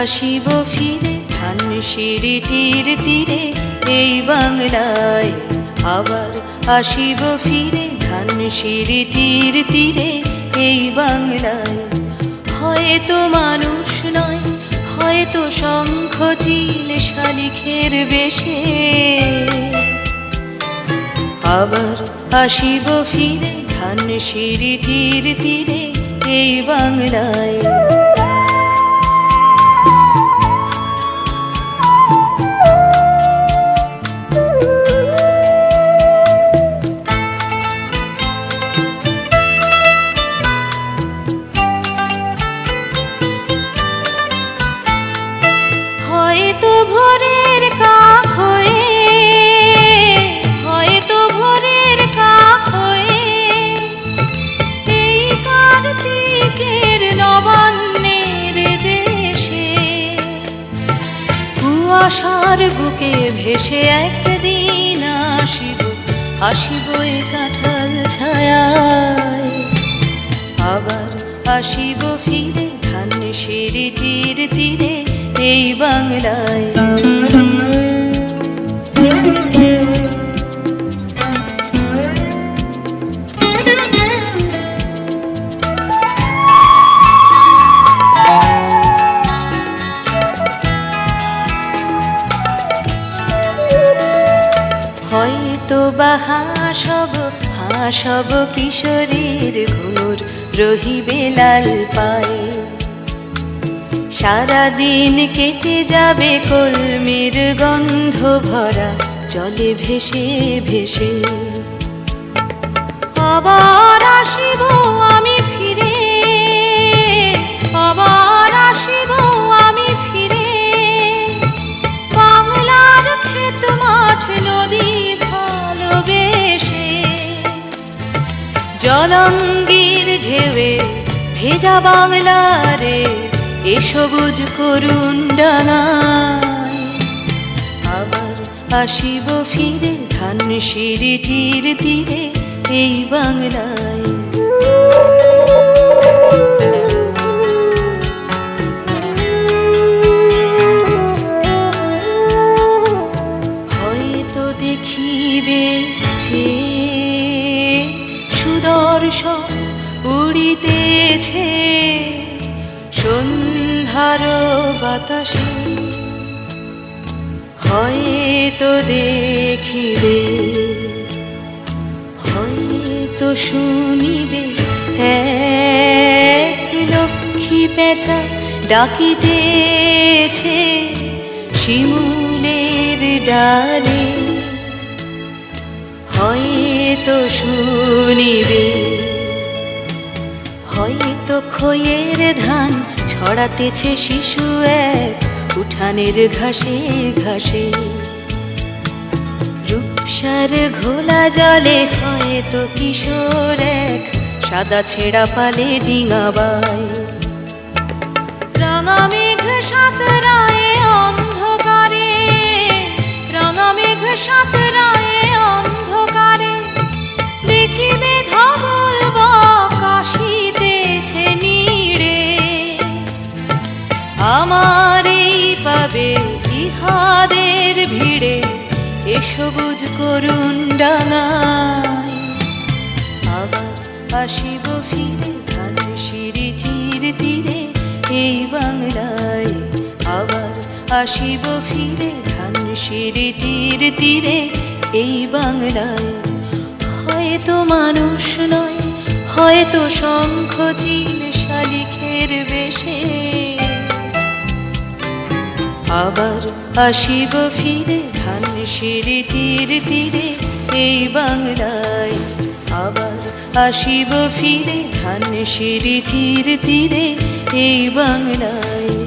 আসিব ফিরে ধানসিঁড়িটির তীরে এই বাংলায়, আবার আসিব ফিরে ধানসিঁড়িটির তীরে এই বাংলায়। হয়তো মানুষ নয়, হয়তো শঙ্খ চিল শালিখের বেশে, আবার আসিব ফিরে ধানসিঁড়িটির তীরে এই বাংলায়। হয়তো ভোরের কাক হয়ে, হয়তো ভোরের কাক হয়ে এই কার্তিকের নবান্নের দেশে, কুয়াশার বুকে ভেসে একদিন আসিব, আসিব এ কাঁঠাল ছায়ায়, আবার আসিব ফিরে ধানসিঁড়িটির তীরে এই বাংলায়। হয়তো বা হাসব কিশোরীর ঘুঙুর রহিবে লাল পায়ে, সারাদিন কেটে যাবে কলমির গন্ধ ভরা জলে ভেসে ভেসে, আবার আসিব আমি ফিরে, আবার আসিব আমি ফিরে বাংলার ক্ষেত মাঠ নদী ভালোবেসে, জলঙ্গির ঢেউয়ে ভেজা বাংলারে এ সবুজ করুণ ডাঙায়, আবার আসিব ফিরে ধানসিঁড়িটির তীরে এই বাংলায়। হয়তো দেখিবে যে সুদর্শন উড়িতেছে সন্ধ্যার বাতাসে, হয়তো দেখিবে, হয়তো শুনিবে এক লক্ষ্মী পেঁচা ডাকিতেছে শিমুলের ডালে, হয়তো শুনিবে, হয়তো খইয়ের ধান ছড়াতেছে শিশু এক উঠানের ঘাসে ঘাসে, রূপসার ঘোলা জলে হয়তো কিশোর এক সাদা ছেঁড়া পালে ডিঙাবায়, রাঙা মেঘ সাঁতরায় অন্ধকারে, রাঙা মেঘ সাঁতরায় অন্ধকারে দেখিবে ধবল বক আসিতেছে নীড়ে, আমার এই পাবে ইহাদের ভিড়ে এ সবুজ করুণ ডাঙায়, আবার আসিব ফিরে ধানসিঁড়িটির তীরে এই বাংলায়, আবার আসিব ফিরে ধানসিঁড়িটির তীরে এই বাংলায়। হয়তো মানুষ নয়, হয়তো শঙ্খ চিল শালিখের বেশে, আবার আসিব ফিরে ধানসিঁড়িটির তীরে এই বাংলায়, আবার আসিব ফিরে ধানসিঁড়িটির তীরে এই বাংলায়।